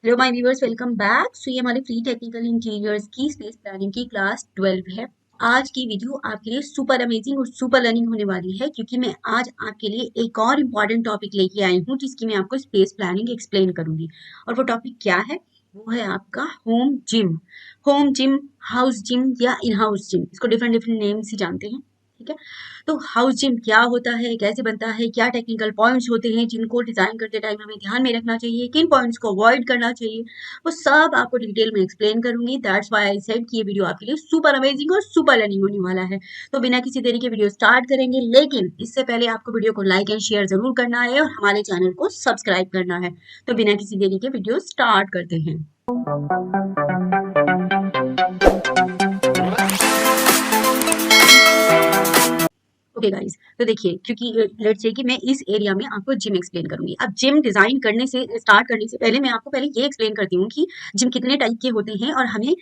Hello my viewers, welcome back. So ये हमारे free technical interiors की स्पेस प्लानिंग की क्लास 12 है। आज की वीडियो आपके लिए सुपर अमेजिंग और सुपर लर्निंग होने वाली है, क्योंकि मैं आज आपके लिए एक और इम्पॉर्टेंट टॉपिक लेके आई हूँ जिसकी मैं आपको स्पेस प्लानिंग एक्सप्लेन करूंगी। और वो टॉपिक क्या है? वो है आपका home gym. Home gym, house gym या इन हाउस जिम, इसको डिफरेंट डिफरेंट नेम से जानते हैं। ठीक है, तो हाउस जिम क्या होता है, कैसे बनता है, क्या टेक्निकल पॉइंट्स होते हैं जिनको डिजाइन करते टाइम हमें ध्यान में रखना चाहिए, किन पॉइंट्स को अवॉइड करना चाहिए, वो सब आपको डिटेल में एक्सप्लेन करूंगी। दैट्स व्हाई आई सेड कि ये वीडियो आपके लिए सुपर अमेजिंग और सुपर लर्निंग होने वाला है। तो बिना किसी देरी के वीडियो स्टार्ट करेंगे, लेकिन इससे पहले आपको वीडियो को लाइक एंड शेयर जरूर करना है और हमारे चैनल को सब्सक्राइब करना है। तो बिना किसी देरी के वीडियो स्टार्ट करते हैं। ओके गाइस, तो देखिए, क्योंकि लेट्स से कि मैं इस एरिया में आपको जिम एक्सप्लेन करूंगी। अब जिम डिजाइन करने से स्टार्ट करने से पहले मैं आपको पहले ये एक्सप्लेन करती हूँ कि जिम कितने टाइप के होते हैं और हमें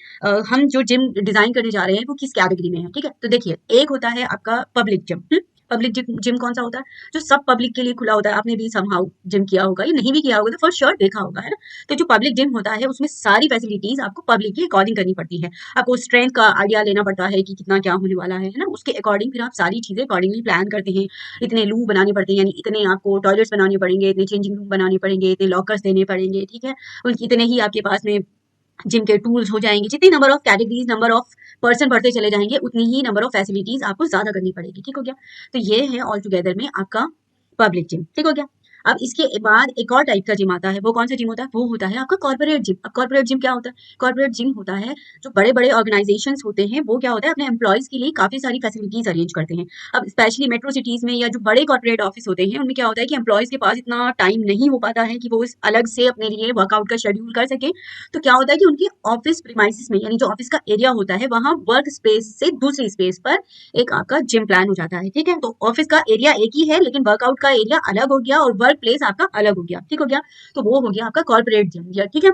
हम जो जिम डिजाइन करने जा रहे हैं वो किस कैटेगरी में है। ठीक है, तो देखिए, एक होता है आपका public gym. Public gym gym कौन सा होता है? जो सब पब्लिक के लिए खुला होता है। आपने भी समहाउ जिम किया होगा, या नहीं भी किया होगा तो फॉर श्योर देखा होगा, है ना। तो जो पब्लिक जिम होता है उसमें सारी फैसिलिटीज आपको पब्लिक के अकॉर्डिंग करनी पड़ती है। आपको स्ट्रेंथ का आइडिया लेना पड़ता है कि कितना क्या होने वाला है ना। उसके अकॉर्डिंग फिर आप सारी चीजें अकॉर्डिंगली प्लान करते हैं। इतने लूप बनाने पड़ते हैं, यानी इतने आपको टॉयलेट्स बनाने पड़ेंगे, इतने चेंजिंग रूम बनाने पड़ेंगे, इतने लॉकर्स देने पड़ेंगे। ठीक है, इतने ही आपके पास में जिम के टूल्स हो जाएंगे। जितनी number of categories, number of person बढ़ते चले जाएंगे, उतनी ही नंबर ऑफ फैसिलिटीज आपको ज्यादा करनी पड़ेगी। ठीक हो गया, तो ये है ऑल टुगेदर में आपका पब्लिक जिम। ठीक हो गया। अब इसके बाद एक और टाइप का जिम आता है। वो कौन सा जिम होता है? वो होता है आपका कॉर्पोरेट जिम। अब कॉर्पोरेट जिम क्या होता है? कॉर्पोरेट जिम होता है जो बड़े बड़े ऑर्गेनाइजेशंस होते हैं, वो क्या होता है, अपने एम्प्लॉयज के लिए काफी सारी फैसिलिटीज अरेंज करते हैं। अब स्पेशली मेट्रो सिटीज में या जो बड़े कॉर्पोरेट ऑफिस होते हैं, उनमें क्या होता है कि एम्प्लॉयज के पास इतना टाइम नहीं हो पाता है कि वो इस अलग से अपने लिए वर्कआउट का शेड्यूल कर सके। तो क्या होता है कि उनकी ऑफिस प्रीमाइसिस में, यानी जो ऑफिस का एरिया होता है, वहां वर्क स्पेस से दूसरी स्पेस पर एक आपका जिम प्लान हो जाता है। ठीक है, तो ऑफिस का एरिया एक ही है, लेकिन वर्कआउट का एरिया अलग हो गया और वर्क प्लेस आपका अलग हो गया। ठीक हो गया, तो वो हो गया आपका कॉर्पोरेट जिम, या ठीक है,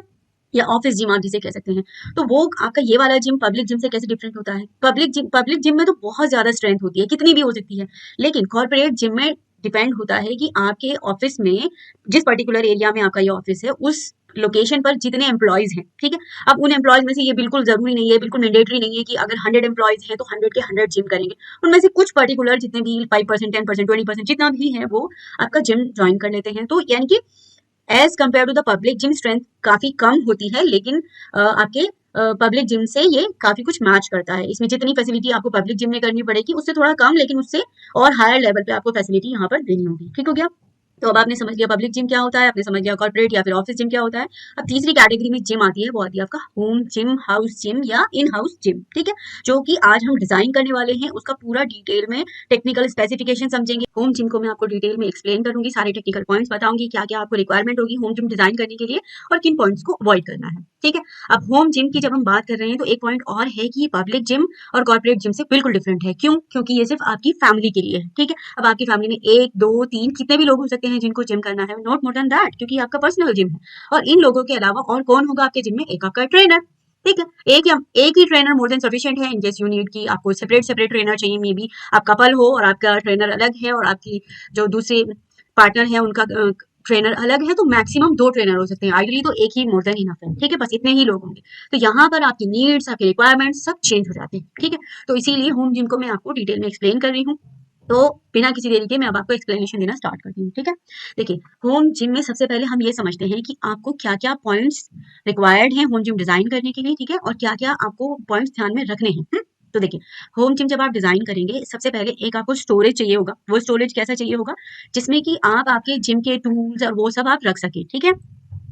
या ऑफिस जिम आप जिसे कह सकते हैं। तो वो आपका ये वाला जिम पब्लिक जिम से कैसे डिफरेंट होता है? पब्लिक जिम में तो बहुत ज्यादा स्ट्रेंथ होती है, कितनी भी हो सकती है। लेकिन कॉर्पोरेट जिम में डिपेंड होता है कि आपके ऑफिस में, जिस पर्टिकुलर एरिया में आपका ये ऑफिस है, उस लोकेशन पर जितने एम्प्लॉयज हैं। ठीक है, अब उन एम्प्लॉयज में से ये बिल्कुल जरूरी नहीं है, बिल्कुल मैंडेटरी नहीं है कि अगर 100 एम्प्लॉयज हैं तो 100 के 100 जिम करेंगे। उनमें से कुछ पर्टिकुलर जितने भी 5%, 10%, 20% जितना भी है, वो आपका जिम ज्वाइन कर लेते हैं। तो यानी कि as compare to the public gym strength काफी कम होती है, लेकिन आपके पब्लिक जिम से ये काफी कुछ मैच करता है। इसमें जितनी फैसिलिटी आपको पब्लिक जिम में करनी पड़ेगी उससे थोड़ा कम, लेकिन उससे और हायर लेवल पे आपको फैसिलिटी यहाँ पर देनी होगी। ठीक हो गया, तो अब आपने समझ लिया पब्लिक जिम क्या होता है, आपने समझ लिया कॉर्पोरेट या फिर ऑफिस जिम क्या होता है। अब तीसरी कैटेगरी में जिम आती है, वो आती है आपका होम जिम, हाउस जिम या इन हाउस जिम। ठीक है, जो कि आज हम डिजाइन करने वाले हैं, उसका पूरा डिटेल में टेक्निकल स्पेसिफिकेशन समझेंगे। होम जिम को मैं आपको डिटेल में एक्सप्लेन करूंगी, सारे टेक्निकल पॉइंट्स बताऊंगी, क्या क्या आपको रिक्वायरमेंट होगी होम जिम डिजाइन करने के लिए और किन पॉइंट्स को अवॉइड करना है। ठीक है, अब होम जिम की जब हम बात कर रहे हैं तो एक पॉइंट और है कि पब्लिक जिम और कॉर्पोरेट जिम से बिल्कुल डिफरेंट है। क्यों? क्योंकि ये सिर्फ आपकी फैमिली के लिए है। ठीक है, अब आपकी फैमिली में 1, 2, 3 कितने भी लोग हो सकते हैं जिनको जिम करना है, नॉट मोर देन दैट, क्योंकि आपका पर्सनल जिम है। और इन लोगों के अलावा और कौन होगा आपके जिम में? एक आपका ट्रेनर। ठीक है, एक ही ट्रेनर मोर देन सफिशिएंट है। इन केस यू नीड की आपको सेपरेट सेपरेट ट्रेनर चाहिए, मे बी आप कपल हो और आपका ट्रेनर अलग है और आपकी जो दूसरी पार्टनर है उनका ट्रेनर अलग है, तो मैक्सिमम 2 ट्रेनर हो सकते हैं। आइडियली तो एक ही मोर देन इनफ है। ठीक है, बस इतने ही लोग होंगे। तो यहाँ पर आपकी नीड्स, आपके रिक्वायरमेंट्स सब चेंज हो जाते हैं। ठीक है, तो इसीलिए होम जिम को मैं आपको डिटेल में एक्सप्लेन कर रही हूँ। तो बिना किसी देरी के मैं अब आपको एक्सप्लेनेशन देना स्टार्ट करती हूँ। ठीक है, देखिए, होम जिम में सबसे पहले हम ये समझते हैं कि आपको क्या क्या पॉइंट्स रिक्वायर्ड हैं होम जिम डिजाइन करने के लिए। ठीक है, और क्या क्या आपको पॉइंट्स ध्यान में रखने हैं। तो देखिए, होम जिम जब आप डिजाइन करेंगे, सबसे पहले एक आपको स्टोरेज चाहिए होगा। वो स्टोरेज कैसा चाहिए होगा? जिसमें कि आप आपके जिम के टूल्स और वो सब आप रख सके। ठीक है,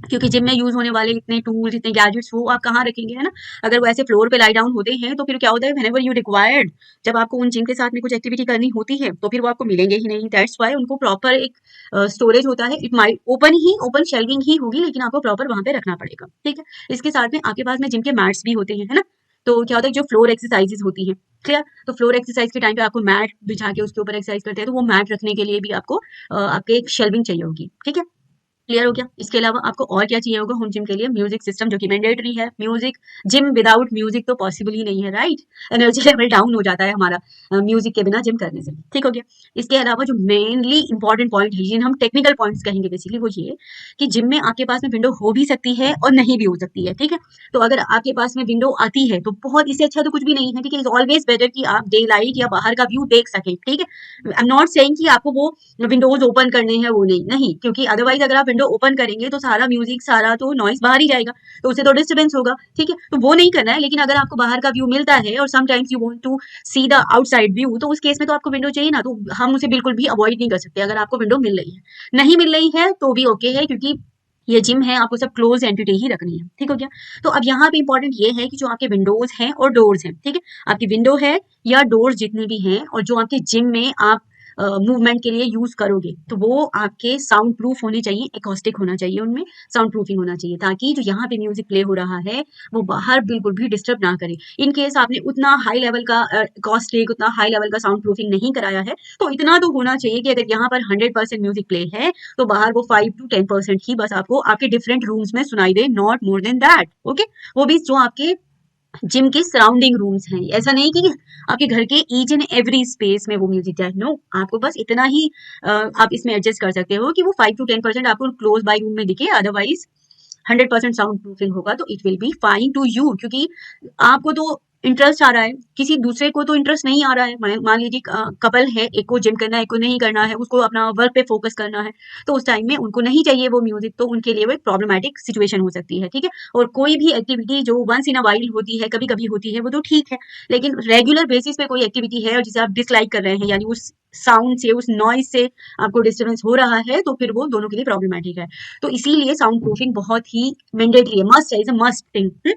क्योंकि जिम में यूज होने वाले इतने टूल्स, इतने गैजेट्स, वो आप कहाँ रखेंगे, है ना। अगर वो ऐसे फ्लोर पे लाई डाउन होते हैं तो फिर क्या होता है, व्हेनेवर यू रिक्वायर्ड, जब आपको उन जिम के साथ में कुछ एक्टिविटी करनी होती है तो फिर वो आपको मिलेंगे ही नहीं। दैट्स व्हाई उनको प्रॉपर एक स्टोरेज होता है। इट माइट ओपन शेल्विंग ही होगी, लेकिन आपको प्रॉपर वहां पे रखना पड़ेगा। ठीक है, इसके साथ में आपके पास में जिम के मैट्स भी होते हैं, है ना। तो क्या होता है, जो फ्लोर एक्सरसाइजेज होती हैं, क्लियर, तो फ्लोर एक्सरसाइज के टाइम पे आपको मैट बिछा के उसके ऊपर एक्सरसाइज करते हैं, तो वो मैट रखने के लिए भी आपको आपके एक शेल्विंग चाहिए होगी। ठीक है, क्लियर हो गया। इसके अलावा आपको और क्या चाहिए होगा होम जिम के लिए? म्यूजिक सिस्टम जो कि मैंडेटरी है। म्यूजिक, जिम विदाउट म्यूजिक तो पॉसिबल ही नहीं है, राइट? एनर्जी लेवल डाउन हो जाता है हमारा म्यूजिक के बिना जिम करने से। ठीक हो गया। इसके अलावा जो मेनली इंपॉर्टेंट पॉइंट है, जिन्हें हम टेक्निकल पॉइंट्स कहेंगे बेसिकली, वो ये कि जिम में आपके पास में विंडो हो भी सकती है और नहीं भी हो सकती है। ठीक है, तो अगर आपके पास में विंडो आती है तो बहुत, इससे अच्छा तो कुछ भी नहीं है। ठीक है, इट्स ऑलवेज बेटर कि आप डे लाइट या बाहर का व्यू देख सकें। ठीक है, आई एम नॉट सेइंग कि आपको वो विंडोज ओपन करने हैं, वो नहीं, क्योंकि अदरवाइज अगर आप विंडो ओपन करेंगे तो सारा म्यूजिक, सारा तो नॉइस बाहर ही जाएगा, तो उससे तो डिस्टर्बेंस होगा। ठीक है, तो वो नहीं करना है। लेकिन अगर आपको बाहर का व्यू मिलता है और sometimes you want to see the outside view, तो उस केस में तो आपको विंडो चाहिए ना, तो हम उसे बिल्कुल भी अवॉइड नहीं कर सकते अगर आपको विंडो मिल रही है। नहीं मिल रही है तो भी ओके है, क्योंकि ये जिम है, आपको सब क्लोज एंटिटी ही रखनी है। ठीक हो गया। तो अब यहाँ पे इंपॉर्टेंट ये है कि जो आपके विंडोज हैं और डोर्स हैं, ठीक है, आपकी विंडो है या डोर्स जितने भी हैं, और जो आपके जिम में आप मूवमेंट के लिए यूज करोगे, तो वो आपके साउंड प्रूफ होने चाहिए, एकॉस्टिक होना चाहिए, उनमें साउंड प्रूफिंग होना चाहिए, ताकि जो यहाँ पे म्यूजिक प्ले हो रहा है वो बाहर बिल्कुल भी डिस्टर्ब ना करे। इन केस आपने उतना हाई लेवल का एकॉस्टिक, उतना हाई लेवल का साउंड प्रूफिंग नहीं कराया है, तो इतना तो होना चाहिए कि अगर यहाँ पर 100% म्यूजिक प्ले है तो बाहर वो 5 to 10% ही बस आपको आपके डिफरेंट रूम्स में सुनाई दे, not more than that. Okay, वो भी जो आपके जिम के सराउंडिंग रूम्स हैं। ऐसा नहीं कि आपके घर के ईच एंड एवरी स्पेस में वो म्यूजिक जाए, नो, आपको बस इतना ही आप इसमें एडजस्ट कर सकते हो कि वो 5 to 10% आपको क्लोज बाय रूम में दिखे, अदरवाइज 100% साउंड प्रूफिंग होगा तो it will be fine to you, क्योंकि आपको तो इंटरेस्ट आ रहा है, किसी दूसरे को तो इंटरेस्ट नहीं आ रहा है। मान लीजिए कपल है, एक को जिम करना है, एक को नहीं करना है, उसको अपना वर्क पे फोकस करना है, तो उस टाइम में उनको नहीं चाहिए वो म्यूजिक, तो उनके लिए वो एक प्रॉब्लमैटिक सिचुएशन हो सकती है। ठीक है, और कोई भी एक्टिविटी जो वंस इन अ वाइल होती है, कभी कभी होती है, वो तो ठीक है, लेकिन रेगुलर बेसिस पे कोई एक्टिविटी है और जिसे आप डिसलाइक कर रहे हैं, यानी उस साउंड से, उस नॉइज से आपको डिस्टर्बेंस हो रहा है, तो फिर वो दोनों के लिए प्रॉब्लमैटिक है। तो इसीलिए साउंड प्रूफिंग बहुत ही मैंडेटरी है, मस्ट है, is a must thing.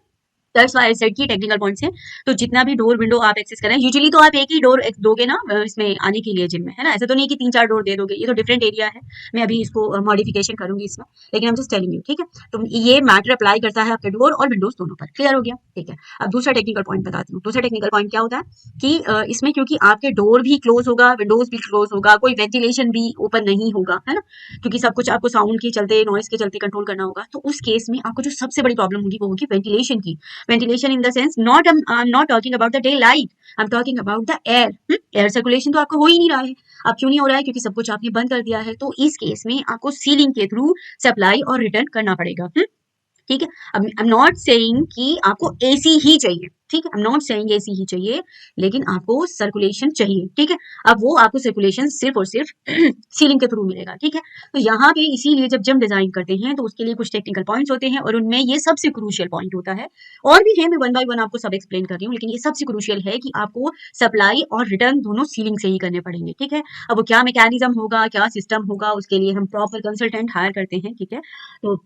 That's why I said की टेक्निकल पॉइंट्स हैं। तो जितना भी डोर विंडो आप एक्सेस करें, यूजुअली तो आप एक ही डोर दोगे ना इसमें आने के लिए जिम में, है ना? ऐसा तो नहीं कि 3-4 डोर दे दोगे, ये तो डिफरेंट एरिया है। मैं अभी इसको मॉडिफिकेशन करूंगी इसमें, लेकिन I am just telling you, ठीक है? तो ये मैटर अप्लाई करता है आपके डोर और विंडोज दोनों पर। क्लियर हो गया? ठीक है। अब दूसरा टेक्निकल पॉइंट बताती हूँ। दूसरा टेक्निकल पॉइंट क्या होता है कि इसमें क्योंकि आपके डोर भी क्लोज होगा, विंडोज भी क्लोज होगा, कोई वेंटिलेशन भी ओपन नहीं होगा, है ना? क्योंकि सब कुछ आपको साउंड के चलते, नॉइस के चलते कंट्रोल करना होगा, तो उस केस में आपको जो सबसे बड़ी प्रॉब्लम होगी वो होगी वेंटिलेशन की। Ventilation in the sense, not I'm not talking about the daylight, I'm talking about the air। Air circulation तो आपको हो ही नहीं रहा है। अब क्यों नहीं हो रहा है? क्योंकि सब कुछ आपने बंद कर दिया है। तो इस केस में आपको सीलिंग के थ्रू सप्लाई और रिटर्न करना पड़ेगा। ठीक है, अब आई एम नॉट सेइंग कि आपको एसी ही चाहिए, ठीक है, I am not saying AC ही चाहिए, लेकिन आपको सर्कुलेशन चाहिए। ठीक है, अब वो आपको सर्कुलेशन सिर्फ और सिर्फ सीलिंग के थ्रू मिलेगा। ठीक है, तो यहाँ पे इसीलिए जब जिम डिजाइन करते हैं तो उसके लिए कुछ टेक्निकल पॉइंट्स होते हैं और उनमें ये सबसे क्रूशियल पॉइंट होता है। और भी है, मैं वन बाय वन आपको सब एक्सप्लेन कर रही हूँ, लेकिन ये सबसे क्रूशियल है कि आपको सप्लाई और रिटर्न दोनों सीलिंग से ही करने पड़ेंगे। ठीक है, अब वो क्या मैकेनिज्म होगा, क्या सिस्टम होगा, उसके लिए हम प्रॉपर कंसल्टेंट हायर करते हैं। ठीक है, तो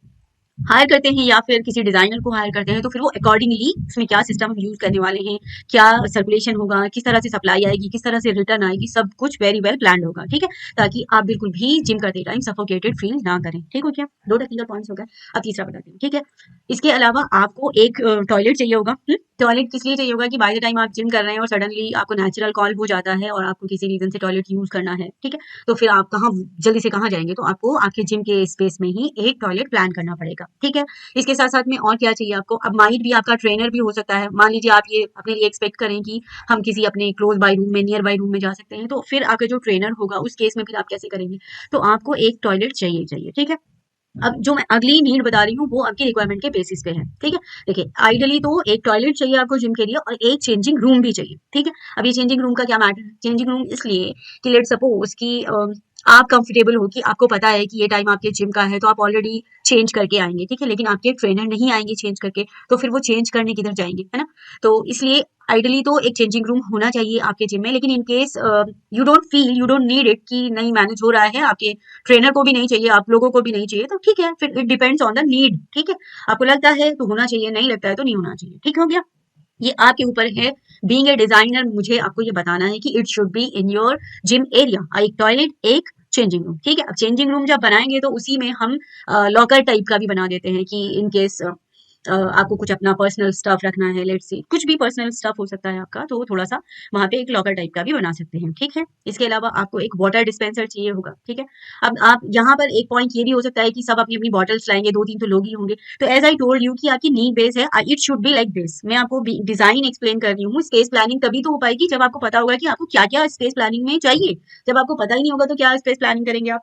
हायर करते हैं या फिर किसी डिजाइनर को हायर करते हैं, तो फिर वो अकॉर्डिंगली उसमें क्या सिस्टम हम यूज करने वाले हैं, क्या सर्कुलेशन होगा, किस तरह से सप्लाई आएगी, किस तरह से रिटर्न आएगी, सब कुछ वेरी वेल प्लान होगा। ठीक है, ताकि आप बिल्कुल भी जिम करते टाइम सफोकेटेड फील ना करें। ठीक हो क्या? 2 टेक्निकल पॉइंट्स हो गए। अब तीसरा बताती हूँ। ठीक है, इसके अलावा आपको एक टॉयलेट चाहिए होगा। टॉयलेट किस लिए चाहिए होगा कि बाय द टाइम आप जिम कर रहे हैं और सडनली आपको नेचुरल कॉल हो जाता है और आपको किसी रीजन से टॉयलेट यूज करना है। ठीक है, तो फिर आप कहाँ जल्दी से कहाँ जाएंगे? तो आपको आपके जिम के स्पेस में ही एक टॉयलेट प्लान करना पड़ेगा। ठीक है, इसके साथ साथ में और क्या चाहिए आपको? अब माइट भी आपका ट्रेनर भी हो सकता है। मान लीजिए आप ये अपने लिए एक्सपेक्ट करें कि हम किसी अपने क्लोज बाय रूम में, नियर बाय रूम में जा सकते हैं, तो फिर आपका जो ट्रेनर होगा उस केस में फिर आप कैसे करेंगे? तो आपको एक टॉयलेट चाहिए। ठीक है, अब जो मैं अगली नीड बता रही हूँ वो आपकी रिक्वायरमेंट के बेसिस पे है। ठीक है, देखिए, आइडियली तो एक टॉयलेट चाहिए आपको जिम के लिए और एक चेंजिंग रूम भी चाहिए। ठीक है, अब ये चेंजिंग रूम का क्या मैटर है? चेंजिंग रूम इसलिए कि लेट सपोज कि आप कंफर्टेबल हो, कि आपको पता है कि ये टाइम आपके जिम का है, तो आप ऑलरेडी चेंज करके आएंगे। ठीक है, लेकिन आपके ट्रेनर नहीं आएंगे चेंज करके, तो फिर वो चेंज करने किधर जाएंगे, है ना? तो इसलिए आइडियली तो एक चेंजिंग रूम होना चाहिए आपके जिम में, लेकिन in case you don't feel, you don't need it, कि नहीं मैनेज हो रहा है, आपके ट्रेनर को भी नहीं चाहिए, आप लोगों को भी नहीं चाहिए, तो ठीक है, फिर it depends on the need. ठीक है, आपको लगता है तो होना चाहिए, नहीं लगता है तो नहीं होना चाहिए। ठीक हो गया? ये आपके ऊपर है। बीइंग ए डिजाइनर मुझे आपको ये बताना है कि it should be in your gym area, एक टॉयलेट, एक चेंजिंग रूम। ठीक है, अब चेंजिंग रूम जब बनाएंगे तो उसी में हम लॉकर टाइप का भी बना देते हैं कि इन केस आपको कुछ अपना पर्सनल स्टफ रखना है, लेट्स से कुछ भी पर्सनल स्टफ हो सकता है आपका, तो थोड़ा सा वहाँ पे एक लॉकर टाइप का भी बना सकते हैं, ठीक है। इसके अलावा आपको एक वाटर डिस्पेंसर चाहिए होगा, ठीक है। अब आप यहाँ पर एक पॉइंट ये भी हो सकता है कि सब अपनी अपनी बॉटल्स लाएंगे, 2-3 तो लोग ही होंगे, तो एज आई टोल्ड यू कि आपकी नीड बेस है, it should be like this. मैं आपको डिजाइन एक्सप्लेन कर रही हूँ। स्पेस प्लानिंग तभी तो हो पाएगी जब आपको पता होगा कि आपको क्या क्या स्पेस प्लानिंग में चाहिए। जब आपको पता ही नहीं होगा तो क्या स्पेस प्लानिंग करेंगे आप?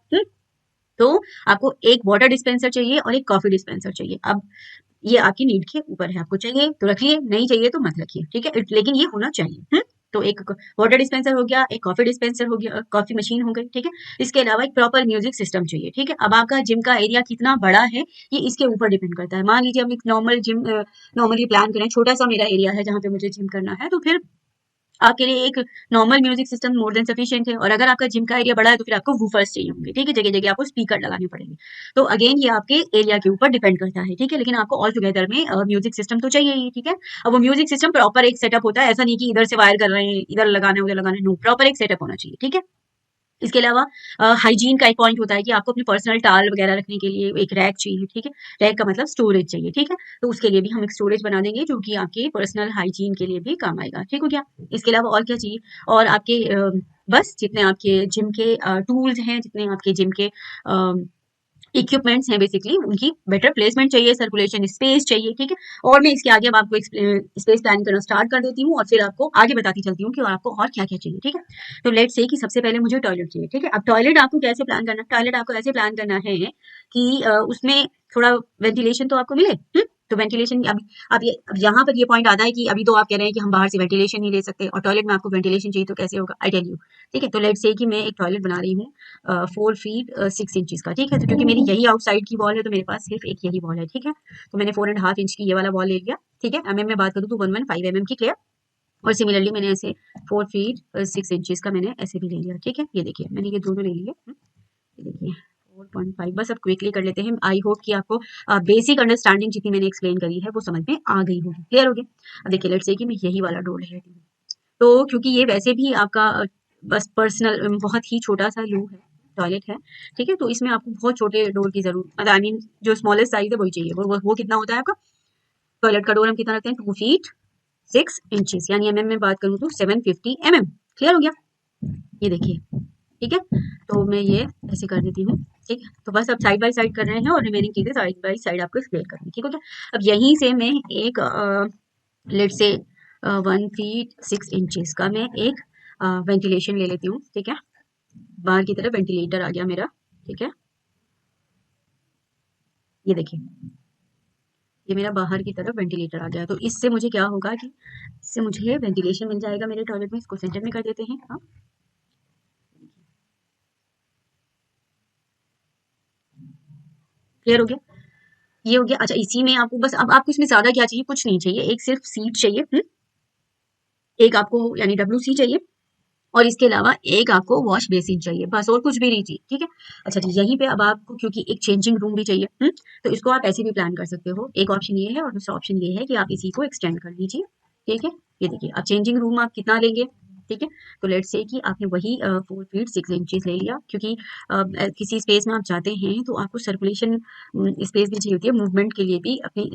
तो आपको एक वाटर डिस्पेंसर चाहिए और एक कॉफी डिस्पेंसर चाहिए। अब ये आपकी नीड के ऊपर है, आपको चाहिए तो रखिए, नहीं चाहिए तो मत रखिए, ठीक है। लेकिन ये होना चाहिए। तो एक वाटर डिस्पेंसर हो गया, एक कॉफी डिस्पेंसर हो गया, कॉफी मशीन हो गई, ठीक है। इसके अलावा एक प्रॉपर म्यूजिक सिस्टम चाहिए, ठीक है। अब आपका जिम का एरिया कितना बड़ा है ये इसके ऊपर डिपेंड करता है। मान लीजिए हम एक नॉर्मल जिम नॉर्मली प्लान करें, छोटा सा मेरा एरिया है जहाँ पे मुझे जिम करना है, तो फिर आपके लिए एक normal music system more than sufficient है। और अगर आपका जिम का एरिया बड़ा है तो फिर आपको वूफर्स चाहिए होंगे, ठीक है। जगह जगह आपको स्पीकर लगाने पड़ेंगे। तो अगेन ये आपके एरिया के ऊपर डिपेंड करता है, ठीक है। लेकिन आपको ऑल टुगेदर में म्यूजिक सिस्टम तो चाहिए ही, ठीक है। अब वो म्यूजिक सिस्टम प्रॉपर एक सेटअप होता है, ऐसा नहीं कि इधर से वायर कर रहे हैं, इधर लगाना है उधर लगाना है, नो, प्रॉपर एक सेटअप होना चाहिए, ठीक है। इसके अलावा हाइजीन का एक पॉइंट होता है कि आपको अपनी पर्सनल टाल वगैरह रखने के लिए एक रैक चाहिए, ठीक है। रैक का मतलब स्टोरेज चाहिए, ठीक है। तो उसके लिए भी हम एक स्टोरेज बना देंगे जो कि आपके पर्सनल हाइजीन के लिए भी काम आएगा, ठीक हो गया। इसके अलावा और क्या चाहिए? और आपके बस जितने आपके जिम के टूल्स हैं, जितने आपके जिम के इक्विपमेंट्स हैं, बेसिकली उनकी बेटर प्लेसमेंट चाहिए, सर्कुलेशन स्पेस चाहिए, ठीक है। और मैं इसके आगे अब आपको स्पेस प्लानिंग करना स्टार्ट कर देती हूँ और फिर आपको आगे बताती चलती हूँ कि और आपको और क्या क्या चाहिए, ठीक है। तो लेट्स से कि सबसे पहले मुझे टॉयलेट चाहिए, ठीक है। अब टॉयलेट आपको कैसे प्लान करना है? टॉयलेट आपको ऐसे प्लान करना है कि उसमें थोड़ा वेंटिलेशन तो आपको मिले। तो वेंटिलेशन अब यहाँ पर ये पॉइंट आता है कि अभी तो आप कह रहे हैं कि हम बाहर से वेंटिलेशन नहीं ले सकते और टॉयलेट में आपको वेंटिलेशन चाहिए, तो कैसे होगा? आई टेल यू, ठीक है। तो लेट्स से कि मैं एक टॉयलेट बना रही हूँ 4 फीट 6 इंचेस का, ठीक है। तो क्योंकि मेरी यही आउटसाइड की वॉल है तो मेरे पास सिर्फ एक यही वॉल है, ठीक है। तो मैंने 4.5 इंच की ये वाला वॉल ले लिया, ठीक है। एमएम में बात करूँ तो 115 mm की, क्लियर। और सिमिलरली मैंने ऐसे 4 फीट 6 इंचेस का मैंने ऐसे भी ले लिया, ठीक है। ये देखिए मैंने ये दोनों ले लिए। ये देखिए 4.5, बस अब क्विकली कर लेते हैं। आई होप कि आपको बेसिक अंडरस्टैंडिंग जितनी मैंने एक्सप्लेन करी है वो समझ में आ गई होगी, क्लियर हो गया। अब देखिए लेट्स से कि मैं यही वाला डोर ले लेती हूँ। तो क्योंकि ये वैसे भी आपका बस पर्सनल बहुत ही छोटा सा लू है, टॉयलेट है, ठीक है। तो इसमें आपको बहुत छोटे डोर की जरूरत, मतलब आई मीन जो स्मॉलेस्ट साइज है वही चाहिए। वो कितना होता है आपका? टॉयलेट का डोर हम कितना रखते हैं? 2 फीट 6 इंचेस, यानी एमएम में बात करूँ तो 750 mm, क्लियर हो गया। ये देखिए, ठीक है। तो मैं ये ऐसे कर देती हूँ, ठीक है। तो बस अब साइड बाय साइड कर रहे हैं और रिमेनिंग चीजें साइड बाय साइड आपको एक्सप्लेन करूँगी, ठीक हो गया। अब यहीं से मैं एक लेट से 1 फीट 6 इंचेस का मैं एक वेंटिलेशन ले लेती हूँ, ठीक है। बाहर की तरफ वेंटिलेटर आ गया मेरा, ठीक है। ये देखिए ये मेरा बाहर की तरफ वेंटिलेटर आ गया। तो इससे मुझे क्या होगा कि इससे मुझे वेंटिलेशन मिल जाएगा मेरे टॉयलेट में। इसको सेंटर में कर देते हैं, हाँ, क्लियर हो गया। ये हो गया। अच्छा, इसी में आपको बस अब आपको इसमें ज्यादा क्या चाहिए? कुछ नहीं चाहिए, एक सिर्फ सीट चाहिए। एक आपको यानी WC चाहिए और इसके अलावा एक आपको वॉश बेसिन चाहिए, बस और कुछ भी नहीं चाहिए, ठीक है। अच्छा जी, यहीं पे अब आपको क्योंकि एक चेंजिंग रूम भी चाहिए, तो इसको आप ऐसे भी प्लान कर सकते हो। एक ऑप्शन ये है और दूसरा ऑप्शन ये है कि आप इसी को एक्सटेंड कर लीजिए, ठीक है। ये देखिए अब चेंजिंग रूम आप कितना लेंगे, ठीक है। तो लेट्स से कि आपने वही 4 फीट 6 इंचेस ले लिया, क्योंकि किसी स्पेस में आप जाते हैं तो आपको सर्कुलेशन स्पेस भी चाहिए होती है, मूवमेंट के लिए भी अपनी,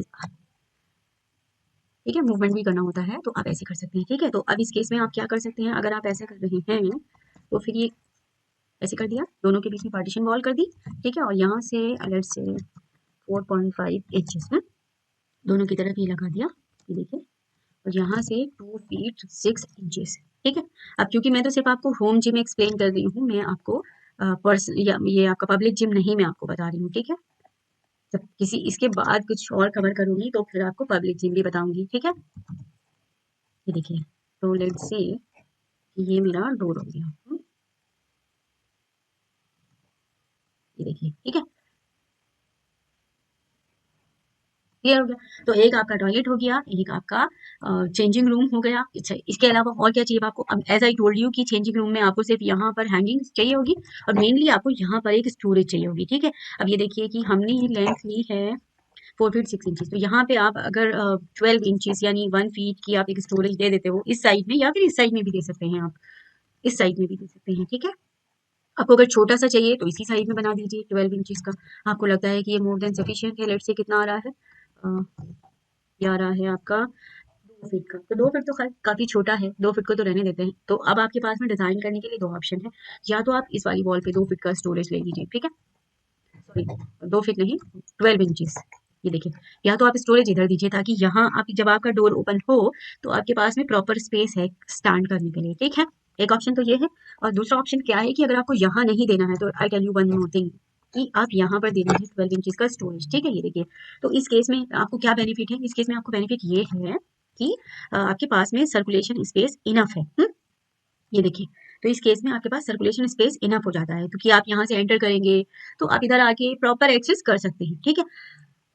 ठीक है, मूवमेंट भी करना होता है, तो आप ऐसे कर सकते हैं, ठीक है। तो अब इस केस में आप क्या कर सकते हैं? अगर आप ऐसे कर रहे हैं तो फिर ये ऐसे कर दिया, दोनों के बीच में पार्टीशन वॉल कर दी, ठीक है। और यहाँ से लेट्स से 4.5 इंचेस में दोनों की तरफ ये लगा दिया, ये देखिए। और यहाँ से 2 फीट 6 इंचेस, ठीक है। अब क्योंकि मैं तो सिर्फ आपको होम जिम एक्सप्लेन कर रही हूँ, मैं आपको पर्सन या ये आपका पब्लिक जिम नहीं मैं आपको बता रही हूँ, ठीक है। जब किसी इसके बाद कुछ और कवर करूंगी तो फिर आपको पब्लिक जिम भी बताऊंगी, ठीक है। ये देखिए, तो लेट्स से ये मेरा डोर हो गया, ये देखिए, ठीक है, क्लियर हो गया। तो एक आपका टॉयलेट हो गया, एक आपका चेंजिंग रूम हो गया। अच्छा, इसके अलावा और क्या चाहिए आपको? अब एज आई टोल्ड यू कि चेंजिंग रूम में आपको सिर्फ यहाँ पर हैंगिंग चाहिए होगी और मेनली आपको यहाँ पर एक स्टोरेज चाहिए होगी, ठीक है। अब ये देखिए कि हमने ये लेंथ ली है 4 फीट 6 इंचेस, तो यहाँ पे आप अगर 12 इंचेस यानी 1 फीट की आप एक स्टोरेज दे देते हो इस साइड में, या फिर इस साइड में भी दे सकते हैं आप, इस साइड में भी दे सकते हैं, ठीक है। आपको अगर छोटा सा चाहिए तो इसी साइड में बना दीजिए 12 इंचेस का। आपको लगता है कि ये मोर देन सफिशिएंट है, लेट्स से कितना आ रहा है ये आ रहा है आपका 2 फीट का। तो 2 फीट तो खैर काफी छोटा है, 2 फीट को तो रहने देते हैं। तो अब आपके पास में डिजाइन करने के लिए दो ऑप्शन है। या तो आप इस वाली वॉल पे 2 फीट का स्टोरेज ले लीजिए, ठीक है, सॉरी 2 फीट नहीं, 12 इंचेस। ये देखिए, या तो आप स्टोरेज इधर दीजिए ताकि यहाँ आप जब आपका डोर ओपन हो तो आपके पास में प्रॉपर स्पेस है स्टैंड करने के लिए, ठीक है। एक ऑप्शन तो ये है। और दूसरा ऑप्शन क्या है कि अगर आपको यहाँ नहीं देना है तो I tell you one more thing कि आप यहाँ पर देना है 12 इंचेस का स्टोरेज, ठीक है। ये देखिए, तो इस केस में आपको क्या बेनिफिट है, इस केस में आपको बेनिफिट ये है कि आपके पास में सर्कुलेशन स्पेस इनफ है। ये देखिए, तो इस केस में आपके पास सर्कुलेशन स्पेस इनफ हो जाता है, क्योंकि आप यहाँ से एंटर करेंगे तो आप इधर आके प्रॉपर एक्सेस कर सकते हैं, ठीक है।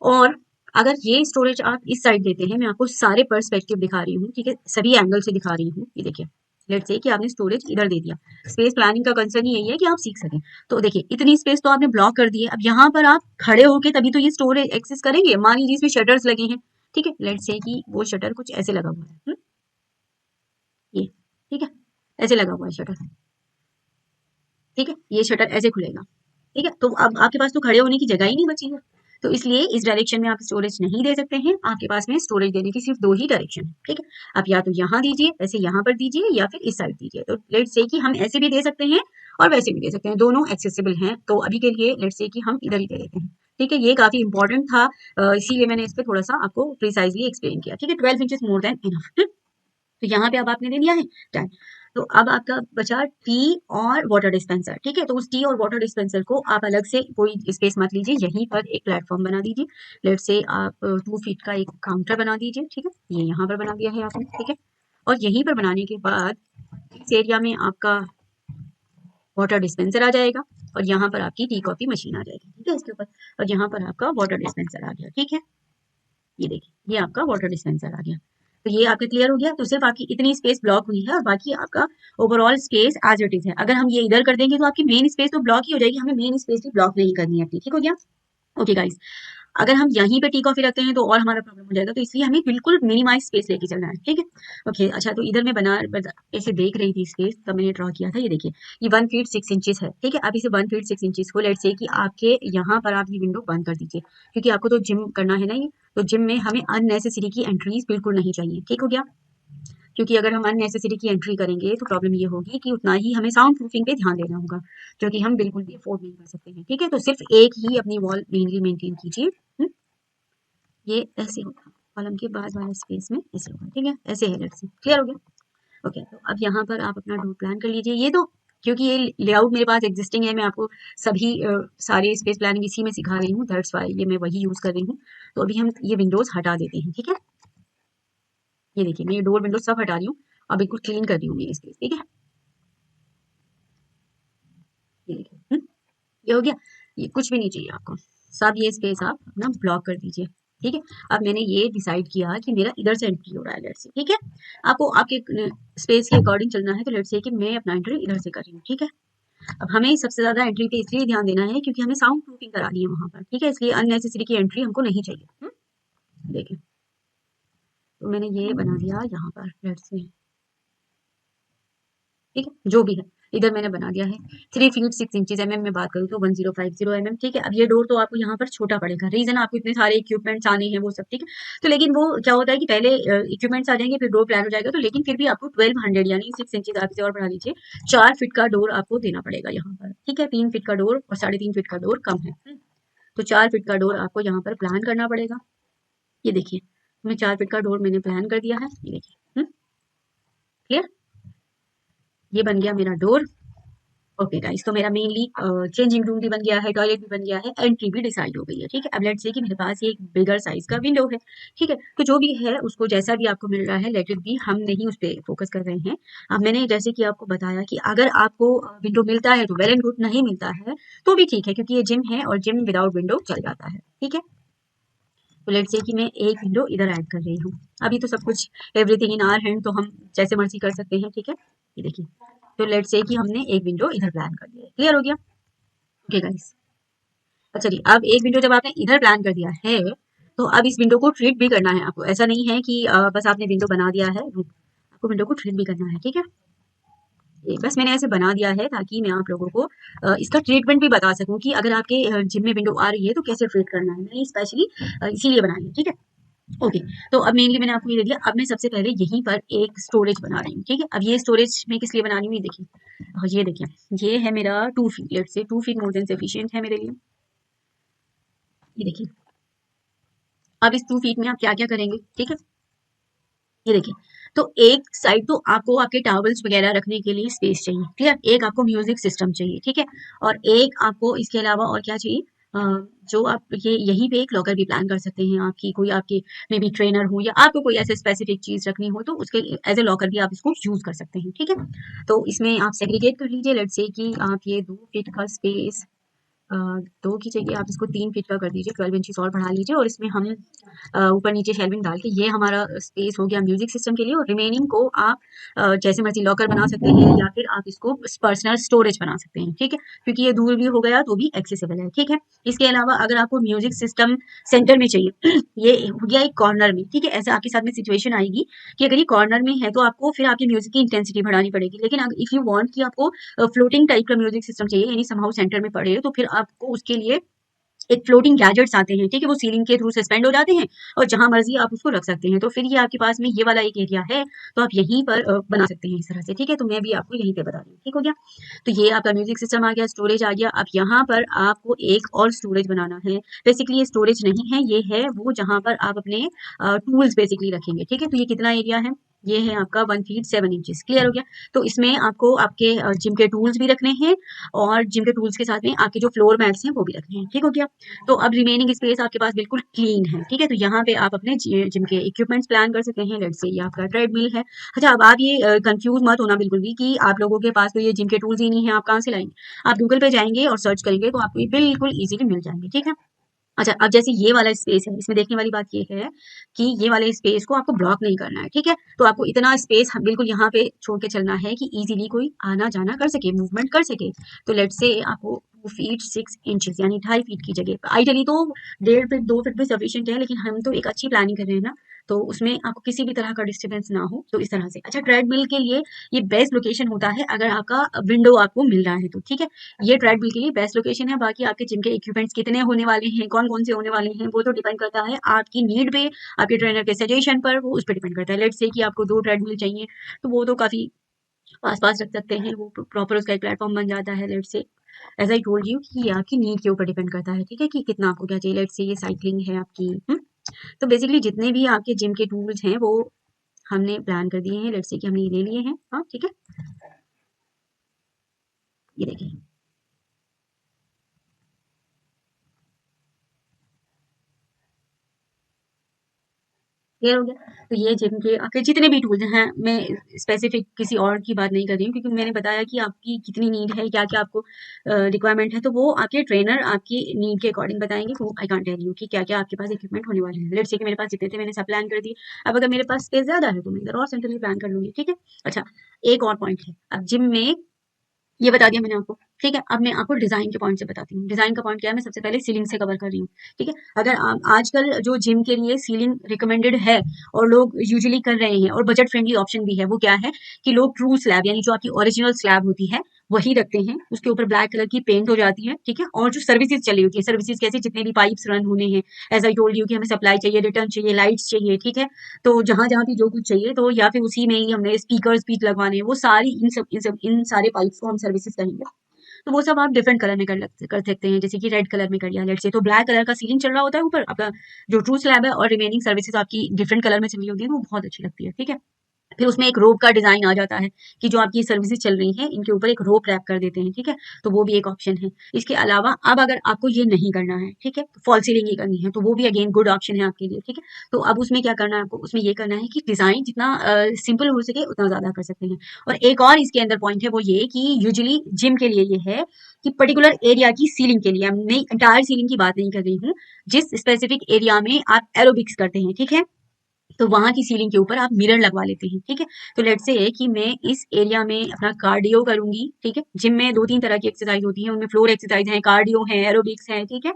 और अगर ये स्टोरेज आप इस साइड देते हैं, मैं आपको सारे पर्सपेक्टिव दिखा रही हूँ, ठीक है, सभी एंगल से दिखा रही हूँ। ये देखिए, लेट्स से कि आपने स्टोरेज इधर दे दिया। स्पेस प्लानिंग का कंसर्न यही है कि आप सीख सकें। तो देखिए, इतनी स्पेस तो आपने ब्लॉक कर दी है। अब यहाँ पर आप खड़े होके तभी तो ये स्टोरेज एक्सेस करेंगे। मान लीजिए इसमें शटर्स लगे हैं, ठीक है, लेट्स से कि वो शटर कुछ ऐसे लगा हुआ है, ये, ठीक है, ऐसे लगा हुआ है शटर, ठीक है, ये शटर ऐसे खुलेगा, ठीक है। तो अब आपके पास तो खड़े होने की जगह ही नहीं बची है। तो इसलिए इस डायरेक्शन में आप स्टोरेज नहीं दे सकते हैं। आपके पास में स्टोरेज देने की सिर्फ दो ही डायरेक्शन है, ठीक है। आप या तो यहाँ दीजिए, ऐसे यहाँ पर दीजिए, या फिर इस साइड दीजिए। तो लेट्स से कि हम ऐसे भी दे सकते हैं और वैसे भी दे सकते हैं, दोनों एक्सेसिबल हैं। तो अभी के लिए लेट्स से कि हम इधर ही दे देते हैं, ठीक है। ये काफी इंपॉर्टेंट था, इसीलिए मैंने इस पर थोड़ा सा आपको प्रिसाइजली एक्सप्लेन किया, ठीक है। 12 इंचेस मोर देन इनफ। तो यहाँ पे अब आपने दे दिया है, डन। तो अब आपका बचा टी और वाटर डिस्पेंसर, ठीक है। तो उस टी और वाटर डिस्पेंसर को आप अलग से कोई स्पेस मत लीजिए, यहीं पर एक प्लेटफॉर्म बना दीजिए। लेट से आप 2 फीट का एक काउंटर बना दीजिए, ठीक है, ये यहाँ पर बना दिया है आपने, ठीक है। और यहीं पर बनाने के बाद इस एरिया में आपका वाटर डिस्पेंसर आ जाएगा और यहाँ पर आपकी टी कॉफी मशीन आ जाएगी, ठीक है, इसके ऊपर। और यहाँ पर आपका वाटर डिस्पेंसर आ गया, ठीक है। ये देखिए, ये आपका वाटर डिस्पेंसर आ गया। तो ये आपका क्लियर हो गया। तो सिर्फ आपकी इतनी स्पेस ब्लॉक हुई है और बाकी आपका overall space as it is है। अगर हम ये इधर कर देंगे तो आपकी मेन स्पेस तो ब्लॉक ही हो जाएगी, हमें मेन स्पेस भी ब्लॉक नहीं करनी है अपनी, ठीक हो गया। ओके गाइस, अगर हम यहीं पे टी कॉफी रखते हैं तो और हमारा प्रॉब्लम हो जाएगा, तो इसलिए हमें बिल्कुल मिनिमाइज स्पेस लेके चलना है, ठीक है। ओके, अच्छा, तो इधर मैं ऐसे देख रही थी स्पेस, तब मैंने ड्रॉ किया था। ये देखिए, ये 1 फीट 6 इंचेस है, ठीक है। अब इसे 1 फीट 6 इंचेस को लेट से कि आपके यहाँ पर आप ये विंडो बंद कर दीजिए, क्योंकि आपको तो जिम करना है ना ये। तो जिम में हमें अननेसेसरी की एंट्रीज बिल्कुल नहीं चाहिए, ठीक हो गया। क्योंकि अगर हम अननेसेसरी की एंट्री करेंगे तो प्रॉब्लम ये होगी कि उतना ही हमें साउंड प्रूफिंग पे ध्यान देना होगा, जो कि हम बिल्कुल भी अफोर्ड नहीं कर सकते हैं, ठीक है। तो सिर्फ एक ही अपनी वॉल मेनली मेंटेन कीजिए। ये ऐसे होगा, कॉलम के बाद वाले स्पेस में ऐसे होगा, ठीक है, ऐसे है। लेट्स से क्लियर हो गया। ओके, तो अब यहाँ पर आप अपना डोर प्लान कर लीजिए। ये तो क्योंकि ये लेआउट मेरे पास एग्जिस्टिंग है, मैं आपको सभी सारे स्पेस प्लानिंग इसी में सिखा रही हूँ, दैट्स वाई ये मैं वही यूज कर रही हूँ। तो अभी हम ये विंडोज हटा देते हैं, ठीक है। ये देखिए, मैं ये डोर विंडोज सब हटा रही हूँ और बिल्कुल क्लीन कर रही हूँ ये स्पेस, ठीक है। ये देखिए, ये हो गया। ये कुछ भी नहीं चाहिए आपको, सब ये स्पेस आप अपना ब्लॉक कर दीजिए, ठीक है। अब मैंने ये डिसाइड किया कि मेरा इधर से एंट्री हो रहा है, लेट्स से, ठीक है। आपको आपके स्पेस के अकॉर्डिंग चलना है, तो लेट्स से कि मैं अपना एंट्री इधर से कर रही हूँ, ठीक है। अब हमें सबसे ज्यादा एंट्री पे इसलिए ध्यान देना है क्योंकि हमें साउंड प्रूफिंग करानी है वहां पर, ठीक है, इसलिए अननेसेसरी की एंट्री हमको नहीं चाहिए। देखिए, तो मैंने ये बना दिया यहाँ पर, लेट्स से, ठीक है, जो भी है इधर मैंने बना दिया है। 3 फीट 6 इंचेस एमएम में बात करूँ तो 1050 mm, ठीक है। अब ये डोर तो आपको यहाँ पर छोटा पड़ेगा, रीजन आपको इतने सारे इक्विपमेंट्स आने हैं वो सब, ठीक है। तो लेकिन वो क्या होता है कि पहले इक्विपमेंट्स आ जाएंगे फिर डोर प्लान हो जाएगा, तो लेकिन फिर भी आपको 1200 यानी 6 इंचेस आप इसे और बढ़ा लीजिए, 4 फीट का डोर आपको देना पड़ेगा यहाँ पर, ठीक है। 3 फीट का डोर और 3.5 फीट का डोर कम है, तो 4 फीट का डोर आपको यहाँ पर प्लान करना पड़ेगा। ये देखिए, मैं 4 फीट का डोर मैंने प्लान कर दिया है, ये देखिए, क्लियर। ये बन गया मेरा डोर। ओके गाइस, तो मेरा मेनली चेंजिंग रूम भी बन गया है, टॉयलेट भी बन गया है, एंट्री भी डिसाइड हो गई है, ठीक है। अब लेट्स से कि मेरे पास ये एक बिगर साइज का विंडो है, ठीक है। तो जो भी है उसको जैसा भी आपको मिल रहा है लेट इट बी, हम नहीं उस पर फोकस कर रहे हैं। अब मैंने जैसे कि आपको बताया कि अगर आपको विंडो मिलता है तो वेल एंड गुड, नहीं मिलता है तो भी ठीक है, क्योंकि ये जिम है और जिम विदाउट विंडो चल जाता है, ठीक है। तो लेट्स से कि मैं एक विंडो इधर ऐड कर रही हूँ। अभी तो सब कुछ एवरीथिंग इन आवर हैंड, तो हम जैसे मर्जी कर सकते हैं, ठीक है। ये देखिए, तो लेट्स से कि हमने एक विंडो इधर प्लान कर दिया है, क्लियर हो गया। ओके गाइस, अच्छा जी, अब एक विंडो जब आपने इधर प्लान कर दिया है तो अब इस विंडो को ट्रीट भी करना है आपको। ऐसा नहीं है कि बस आपने विंडो बना दिया है, आपको विंडो को ट्रीट भी करना है, ठीक है। ये बस मैंने ऐसे बना दिया है ताकि मैं आप लोगों को इसका ट्रीटमेंट भी बता सकूं कि अगर आपके जिम में विंडो आ रही है तो कैसे ट्रीट करना है, मैंने स्पेशली इसीलिए बनाई है, ठीक है। ओके। तो अब मेनली मैंने आपको ये दे दिया। अब मैं सबसे पहले यहीं पर एक स्टोरेज बना रही हूँ, ठीक है। अब ये स्टोरेज मैं किस लिए बना रही हूँ, ये देखिए। ये देखिए, ये है मेरा 2 feet, let's say 2 feet more than sufficient है मेरे लिए। ये देखिए, अब इस 2 फीट में आप क्या क्या करेंगे, ठीक है। ये देखिए, तो एक साइड तो आपको आपके टॉवल्स वगैरह रखने के लिए स्पेस चाहिए, ठीक है। एक आपको म्यूजिक सिस्टम चाहिए, ठीक है। और एक आपको इसके अलावा और क्या चाहिए, अ, जो आप ये यहीं पे एक लॉकर भी प्लान कर सकते हैं। आपकी कोई आपके मे बी ट्रेनर हो या आपको कोई ऐसे स्पेसिफिक चीज रखनी हो तो उसके एज ए लॉकर भी आप इसको यूज कर सकते हैं, ठीक है। तो इसमें आप सेग्रीगेट कर लीजिए। लेट्स से कि आप ये 2 फीट का स्पेस, 2 की जगह आप इसको 3 फीट का कर दीजिए, 12 इंचेस और बढ़ा लीजिए। और इसमें हम ऊपर नीचे शेल्विंग डाल के, ये हमारा स्पेस हो गया म्यूजिक सिस्टम के लिए। और रिमेनिंग को आप जैसे मर्जी लॉकर बना सकते हैं या फिर आप इसको पर्सनल स्टोरेज बना सकते हैं, ठीक है। क्योंकि ये दूर भी हो गया तो भी एक्सेसिबल है, ठीक है। इसके अलावा अगर आपको म्यूजिक सिस्टम सेंटर में चाहिए ये हो गया एक कॉर्नर में, ठीक है। ऐसे आपके साथ में सिचुएशन आएगी कि अगर ये कॉर्नर में है तो आपको फिर आपकी म्यूजिक की इंटेंसिटी बढ़ानी पड़ेगी। लेकिन अगर इफ यू वांट कि आपको फ्लोटिंग टाइप का म्यूजिक सिस्टम चाहिए, यानी समहाउ सेंटर में पड़े, तो फिर आपको उसके लिए एक फ्लोटिंग गैजेट्स आते हैं, ठीक है। वो सीलिंग के थ्रू सस्पेंड हो जाते हैं और जहां मर्जी आप उसको रख सकते हैं। तो फिर ये आपके पास में ये वाला एक एरिया है, तो आप यहीं पर बना सकते हैं इस तरह से, ठीक है। तो मैं भी आपको यहीं पे बता रही हूँ, ठीक हो गया। तो ये आपका म्यूजिक सिस्टम आ गया, स्टोरेज आ गया। अब यहाँ पर आपको एक और स्टोरेज बनाना है। बेसिकली ये स्टोरेज नहीं है, ये है वो जहां पर आप अपने टूल्स बेसिकली रखेंगे, ठीक है। तो ये कितना एरिया है, ये है आपका 1 फीट 7 इंचेस, क्लियर हो गया। तो इसमें आपको आपके जिम के टूल्स भी रखने हैं और जिम के टूल्स के साथ में आपके जो फ्लोर मैट्स हैं वो भी रखने हैं, ठीक हो गया। तो अब रिमेनिंग स्पेस आपके पास बिल्कुल क्लीन है, ठीक है। तो यहाँ पे आप अपने जिम के इक्विपमेंट्स प्लान कर सकते हैं। लेट्स से ये आपका ट्रेडमिल है। अच्छा, अब आप ये कंफ्यूज मत होना बिल्कुल भी कि आप लोगों के पास तो ये जिम के टूल्स ही नहीं है, आप कहाँ से लाएंगे। आप गूगल पे जाएंगे और सर्च करेंगे तो आपको ये बिल्कुल इजीली मिल जाएंगे, ठीक है। अच्छा, अब जैसे ये वाला स्पेस है, इसमें देखने वाली बात ये है कि ये वाले स्पेस को आपको ब्लॉक नहीं करना है, ठीक है। तो आपको इतना स्पेस बिल्कुल यहाँ पे छोड़ के चलना है कि इजीली कोई आना जाना कर सके, मूवमेंट कर सके। तो लेट्स से आपको 2 फीट 6 इंचेस यानी 2.5 फीट की जगह आइडियली तो 1.5 फीट 2 फीट भी सफिशियंट है, लेकिन हम तो एक अच्छी प्लानिंग कर रहे हैं ना, तो उसमें आपको किसी भी तरह का डिस्टर्बेंस ना हो, तो इस तरह से। अच्छा, ट्रेडमिल के लिए ये बेस्ट लोकेशन होता है अगर आपका विंडो आपको मिल रहा है तो, ठीक है। ये ट्रेडमिल के लिए बेस्ट लोकेशन है। बाकी आपके जिम के इक्विपमेंट्स कितने होने वाले हैं, कौन कौन से होने वाले हैं, वो तो डिपेंड करता है आपकी नीड पे, आपके ट्रेनर के सजेशन पर, वो उस पर डिपेंड करता है। लेट्स से कि आपको 2 ट्रेडमिल चाहिए तो वो तो काफी पास पास रख सकते हैं, वो प्रॉपर उसका एक प्लेटफॉर्म बन जाता है। Let's say as I told you कि ये आपकी नीड के ऊपर डिपेंड करता है, ठीक है, कि कितना आपको क्या चाहिए। लेट्स से ये साइकिलिंग है आपकी। तो बेसिकली जितने भी आपके जिम के टूल्स हैं वो हमने प्लान कर दिए हैं। लेट्स से कि हमने ये ले लिए हैं, हाँ ठीक है। ये देखिए, क्लियर हो गया। तो ये जिम के आपके जितने भी टूल्स हैं, मैं स्पेसिफिक किसी और की बात नहीं कर रही हूँ क्योंकि मैंने बताया कि आपकी कितनी नीड है, क्या क्या आपको रिक्वायरमेंट है, तो वो आपके ट्रेनर आपकी नीड के अकॉर्डिंग बताएंगे। वो आई कांट टेल यू कि क्या क्या आपके पास इक्विपमेंट होने वाले हैं। लेट्स से कि मेरे पास जितने थे मैंने सब प्लान कर दिए। अब अगर मेरे पास स्पेस ज्यादा है तो मैं इधर और सेंटर भी प्लान कर लूंगी, ठीक है। अच्छा, एक और पॉइंट है। अब जिम में ये बता दिया मैंने आपको, ठीक है। अब मैं आपको डिजाइन के पॉइंट से बताती हूँ। डिजाइन का पॉइंट क्या है, मैं सबसे पहले सीलिंग से कवर कर रही हूँ, ठीक है। अगर आजकल जो जिम के लिए सीलिंग रिकमेंडेड है और लोग यूजुअली कर रहे हैं और बजट फ्रेंडली ऑप्शन भी है, वो क्या है कि लोग ट्रू स्लैब यानी जो आपकी ओरिजिनल स्लैब होती है वही रखते हैं। उसके ऊपर ब्लैक कलर की पेंट हो जाती है, ठीक है। और जो सर्विसेज चली होती है, सर्विसेज कैसे, जितने भी पाइप्स रन होने हैं, एज आई टोल्ड यू कि हमें सप्लाई चाहिए, रिटर्न चाहिए, लाइट्स चाहिए, ठीक है। तो जहां जहां भी जो कुछ चाहिए, तो या फिर उसी में ही हमने स्पीकर लगवाने हैं, वो सारी इन सारे पाइप्स को हम सर्विसेज कहेंगे। तो वो सब आप डिफरेंट कलर में कर सकते हैं, जैसे कि रेड कलर में कर लिया। लेट्स से तो ब्लैक कलर का सीलिंग चल रहा होता है ऊपर आपका जो ट्रू स्लैब है, और रिमेनिंग सर्विसेज आपकी डिफरेंट कलर में चल रही होती है, तो वो बहुत अच्छी लगती है, ठीक है। फिर उसमें एक रोप का डिजाइन आ जाता है कि जो आपकी सर्विसेज चल रही हैं इनके ऊपर एक रोप रैप कर देते हैं, ठीक है। तो वो भी एक ऑप्शन है। इसके अलावा अब अगर आपको ये नहीं करना है, ठीक है, फॉल सीलिंग ही करनी है, तो वो भी अगेन गुड ऑप्शन है आपके लिए, ठीक है। तो अब उसमें क्या करना है आपको, उसमें ये करना है कि डिजाइन जितना सिंपल हो सके उतना ज्यादा कर सकते हैं। और एक और इसके अंदर पॉइंट है, वो ये कि यूजुअली जिम के लिए ये है कि पर्टिकुलर एरिया की सीलिंग के लिए, मैं इंटायर सीलिंग की बात नहीं कर रही हूँ, जिस स्पेसिफिक एरिया में आप एरोबिक्स करते हैं, ठीक है, तो वहां की सीलिंग के ऊपर आप मिरर लगवा लेते हैं, ठीक है। तो लेट्स से कि मैं इस एरिया में अपना कार्डियो करूंगी, ठीक है। जिम में 2-3 तरह की एक्सरसाइज होती है, उनमें फ्लोर एक्सरसाइज है, कार्डियो है, एरोबिक्स है, ठीक है,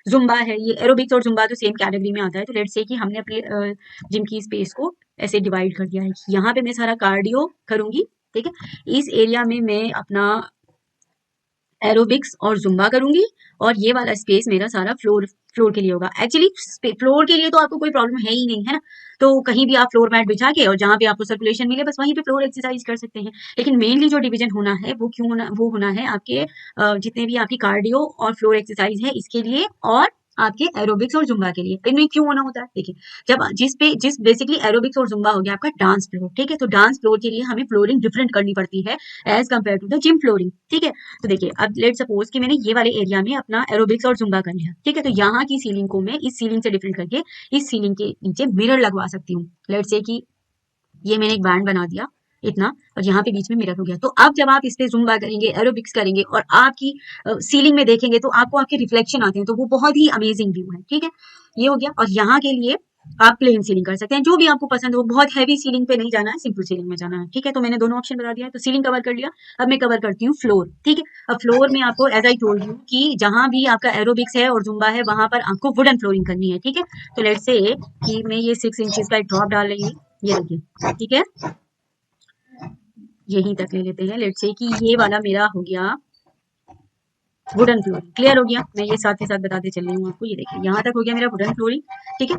जुम्बा है। ये एरोबिक्स और जुम्बा तो सेम कैटेगरी में आता है। तो लेट्स से कि हमने अपने जिम की स्पेस को ऐसे डिवाइड कर दिया है कि यहाँ पे मैं सारा कार्डियो करूंगी, ठीक है। इस एरिया में मैं अपना एरोबिक्स और जुम्बा करूंगी, और ये वाला स्पेस मेरा सारा फ्लोर फ्लोर के लिए होगा। एक्चुअली फ्लोर के लिए तो आपको कोई प्रॉब्लम है ही नहीं, है ना, तो कहीं भी आप फ्लोर मैट बिछा के और जहाँ पे आपको सर्कुलेशन मिले बस वहीं पे फ्लोर एक्सरसाइज कर सकते हैं। लेकिन मेनली जो डिवीजन होना है वो क्यों होना, वो होना है आपके जितने भी आपकी कार्डियो और फ्लोर एक्सरसाइज है इसके लिए, और आपके एरोबिक्स और जुम्बा के लिए। इनमें क्यों होना होता है, देखिए, जब जिस बेसिकली एरोबिक्स और जुम्बा हो गया आपका डांस फ्लोर, ठीक है, तो डांस फ्लोर के लिए हमें फ्लोरिंग डिफरेंट करनी पड़ती है as compare to the gym flooring, ठीक है। तो देखिए, अब लेट सपोज कि मैंने ये वाले एरिया में अपना एरोबिक्स और जुम्बा कर लिया, ठीक है, तो यहाँ की सीलिंग को मैं इस सीलिंग से डिफरेंट करके इस सीलिंग के नीचे मिरर लगवा सकती हूँ। लेट से कि ये मैंने एक बैंड बना दिया इतना, और यहाँ पे बीच में मिरर हो गया, तो अब जब आप इस पे जुम्बा करेंगे, एरोबिक्स करेंगे और आपकी सीलिंग में देखेंगे तो आपको आपके रिफ्लेक्शन आते हैं, तो वो बहुत ही अमेजिंग व्यू है, ठीक है। ये हो गया, और यहाँ के लिए आप प्लेन सीलिंग कर सकते हैं, जो भी आपको पसंद हो, बहुत हैवी सीलिंग पे नहीं जाना है, सिंपल सीलिंग में जाना है, ठीक है। तो मैंने दोनों ऑप्शन बता दिया है, तो सीलिंग कवर कर लिया। अब मैं कवर करती हूँ फ्लोर, ठीक है। अब फ्लोर में आपको एज आई टोल्ड यू कि जहां भी आपका एरोबिक्स है और जुम्बा है वहां पर आपको वुडन फ्लोरिंग करनी है, ठीक है। तो लेट्स से कि मैं ये 6 इंचेस का एक ड्रॉप डाल रही हूँ, ये देखिए, ठीक है, यहीं तक ले लेते हैं। लेट्स से कि ये वाला मेरा हो गया वुडन फ्लोरिंग, क्लियर हो गया। मैं ये साथ ही साथ बताते चल रही हूँ आपको, ये देखिए यहाँ तक हो गया मेरा वुडन फ्लोरिंग, ठीक है।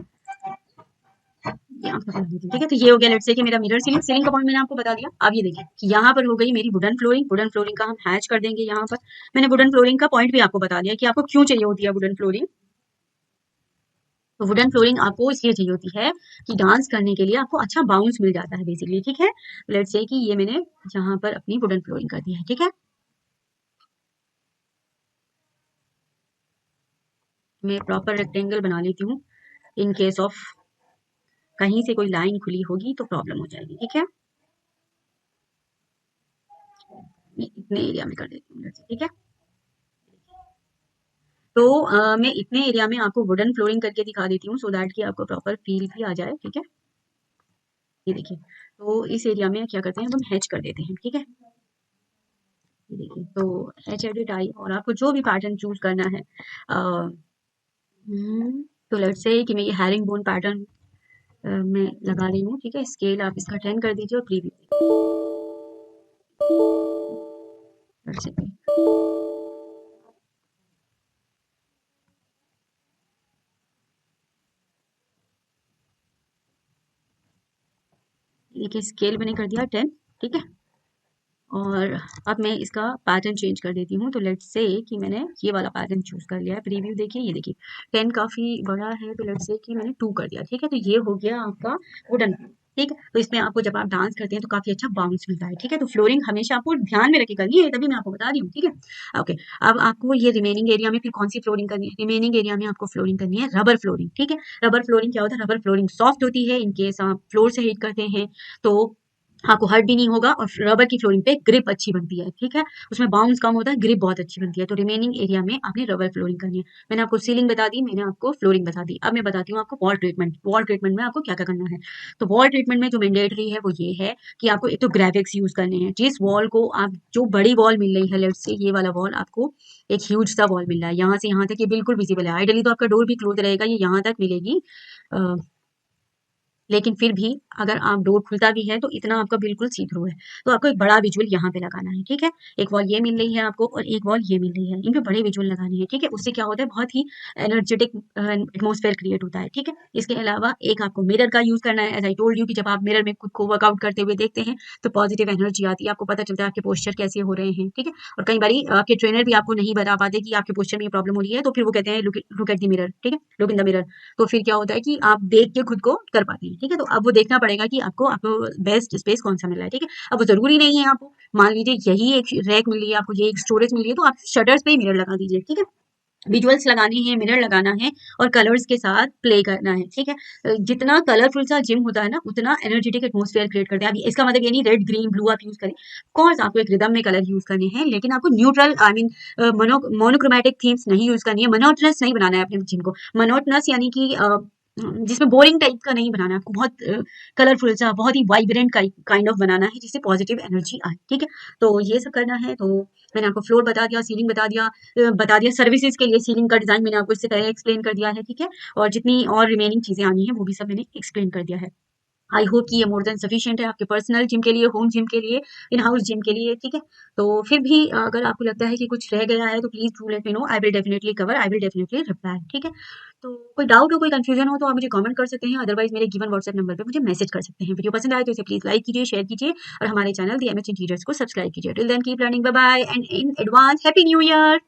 यहाँ पर ठीक है, तो ये हो गया लेट्स से कि मेरा मिरर सीलिंग, सीलिंग का पॉइंट मैंने आपको बता दिया। अब ये देखिए कि यहाँ पर हो गई मेरी वुडन फ्लोरिंग, वुडन फ्लोरिंग का हम हैच कर देंगे यहाँ पर। मैंने वुडन फ्लोरिंग का पॉइंट भी आपको बता दिया कि आपको क्यों चाहिए होती है वुडन फ्लोरिंग। तो वुडन फ्लोरिंग आपको इसलिए चाहिए होती है कि डांस करने के लिए आपको अच्छा बाउंस मिल जाता है बेसिकली, ठीक है। लेट्स से कि ये मैंने यहाँ पर अपनी वुडन फ्लोरिंग कर दी है, ठीक है। मैं प्रॉपर रेक्टेंगल बना लेती हूँ, इन केस ऑफ कहीं से कोई लाइन खुली होगी तो प्रॉब्लम हो जाएगी, ठीक है। इतने एरिया में कर देती हूँ, ठीक है। तो मैं इतने एरिया में आपको वुडन फ्लोरिंग करके दिखा देती हूँ सो दैट कि आपको प्रॉपर फील भी आ जाए, ठीक है। ये देखिए, तो इस एरिया में क्या करते हैं, हम हैच कर देते हैं, ठीक है। ये देखिए, तो हैच एडिट आई, और आपको जो भी पैटर्न चूज करना है, तो लेट्स से कि मैं ये हैरिंग बोन पैटर्न में लगा रही हूँ, ठीक है। स्केल आप इसका 10 कर दीजिए और प्रीव्यू देखिए, स्केल मैंने कर दिया 10, ठीक है। और अब मैं इसका पैटर्न चेंज कर देती हूँ, तो लेट्स से कि मैंने ये वाला पैटर्न चूज कर लिया है। प्रीव्यू देखिए, ये देखिए 10 काफी बड़ा है, तो लेट्स से कि मैंने 2 कर दिया, ठीक है। तो ये हो गया आपका वुडन, ठीक है। तो इसमें आपको जब आप डांस करते हैं तो काफी अच्छा बाउंस मिलता है, ठीक है। तो फ्लोरिंग हमेशा आपको ध्यान में रखे करनी है, तभी मैं आपको बता रही हूँ, ठीक है। ओके, अब आपको ये रिमेनिंग एरिया में फिर कौन सी फ्लोरिंग करनी है, रिमेनिंग एरिया में आपको फ्लोरिंग करनी है रबर फ्लोरिंग, ठीक है। रबर फ्लोरिंग क्या होता है, रबर फ्लोरिंग सॉफ्ट होती है, इनकेस आप फ्लोर से हीट करते हैं तो आपको हर्ट भी नहीं होगा, और रबर की फ्लोरिंग पे ग्रिप अच्छी बनती है, ठीक है। उसमें बाउंस कम होता है, ग्रिप बहुत अच्छी बनती है। तो रिमेनिंग एरिया में आपने रबर फ्लोरिंग करनी है। मैंने आपको सीलिंग बता दी, मैंने आपको फ्लोरिंग बता दी। अब मैं बताती हूँ आपको वॉल ट्रीटमेंट। वॉल ट्रीटमेंट में आपको क्या क्या करना है। तो वॉल ट्रीटमेंट में जो मैंडेटरी है वो ये है कि आपको एक तो ग्रेविक्स यूज करने हैं। जिस वॉल को आप, जो बड़ी वॉल मिल रही है, लेट्स से ये वाला वॉल आपको एक ह्यूज सा वॉल मिल रहा है, यहाँ से यहाँ तक ये बिल्कुल विजिबल है। आइडियली तो आपका डोर भी क्लोज रहेगा, ये यहाँ तक मिलेगी, लेकिन फिर भी अगर आप डोर खुलता भी है तो इतना आपका बिल्कुल सी थ्रू है। तो आपको एक बड़ा विजुअल यहाँ पे लगाना है, ठीक है। एक वॉल ये मिल रही है आपको और एक वॉल ये मिल रही है, इन पे बड़े विजुअल लगाने हैं, ठीक है। उससे क्या होता है, बहुत ही एनर्जेटिक एटमॉस्फेयर क्रिएट होता है, ठीक है। इसके अलावा एक आपको मिरर का यूज करना है। एज आई टोल्ड यू कि जब आप मिरर में खुद को वर्कआउट करते हुए देखते हैं तो पॉजिटिव एनर्जी आती है, आपको पता चलता है आपके पोस्चर कैसे हो रहे हैं, ठीक है। और कई बार आपके ट्रेनर भी आपको नहीं बता पाते कि आपके पोस्चर में ये प्रॉब्लम हो रही है, तो फिर वो कहते हैं लुक एट द मिरर, ठीक है, लुक इन द मिरर। तो फिर क्या होता है कि आप देख के खुद को कर पाते हैं, ठीक है। तो अब वो देखना पड़ेगा कि आपको बेस्ट स्पेस कौन सा मिल रहा है, ठीक है। अब वो जरूरी नहीं है, आपको मान लीजिए यही एक रैक मिल रही है आपको, ये एक स्टोरेज मिल रही है, तो आप शटर्स पे ही मिरर लगा दीजिए, ठीक है। विजुअल्स लगाने हैं, मिरर लगाना है और कलर्स के साथ प्ले करना है, ठीक है। जितना कलरफुल सा जिम होता है ना, उतना एनर्जेटिक एटमॉस्फेयर क्रिएट करते हैं। अभी इसका मतलब ये नहीं रेड ग्रीन ब्लू आप यूज करें, कोर्स आपको एक रिदम में कलर यूज करने हैं, लेकिन आपको neutral I mean monochromatic themes नहीं यूज करनी है। मोनोटनस नहीं बनाना है अपने जिम को। मोनोटनस यानी कि जिसमें बोरिंग टाइप का नहीं बनाना है आपको, बहुत कलरफुल सा, बहुत ही वाइब्रेंट काइंड ऑफ बनाना है जिससे पॉजिटिव एनर्जी आए, ठीक है। तो ये सब करना है। तो मैंने आपको फ्लोर बता दिया, सीलिंग बता दिया, सर्विसेज के लिए सीलिंग का डिजाइन मैंने आपको इससे पहले एक्सप्लेन कर दिया है, ठीक है। और जितनी और रिमेनिंग चीजें आनी है वो भी सब मैंने एक्सप्लेन कर दिया है। आई होप कि ये मोर देन सफिशिएंट है आपके पर्सनल जिम के लिए, होम जिम के लिए, इन हाउस जिम के लिए, ठीक है। तो फिर भी अगर आपको लगता है कि कुछ रह गया है तो please do let me know, I will definitely cover, I will definitely reply, ठीक है। तो कोई डाउट हो, कोई कंफ्यूजन हो तो आप मुझे कमेंट कर सकते हैं, अदरवाइज मेरे गिवन व्हाट्सएप नंबर पे मुझे मैसेज कर सकते हैं। वीडियो पसंद आए तो इसे प्लीज लाइक कीजिए, शेयर कीजिए और हमारे चैनल द एमएच इंटीरियर्स को सब्सक्राइब कीजिए। Till then keep learning, bye bye and in advance happy new year.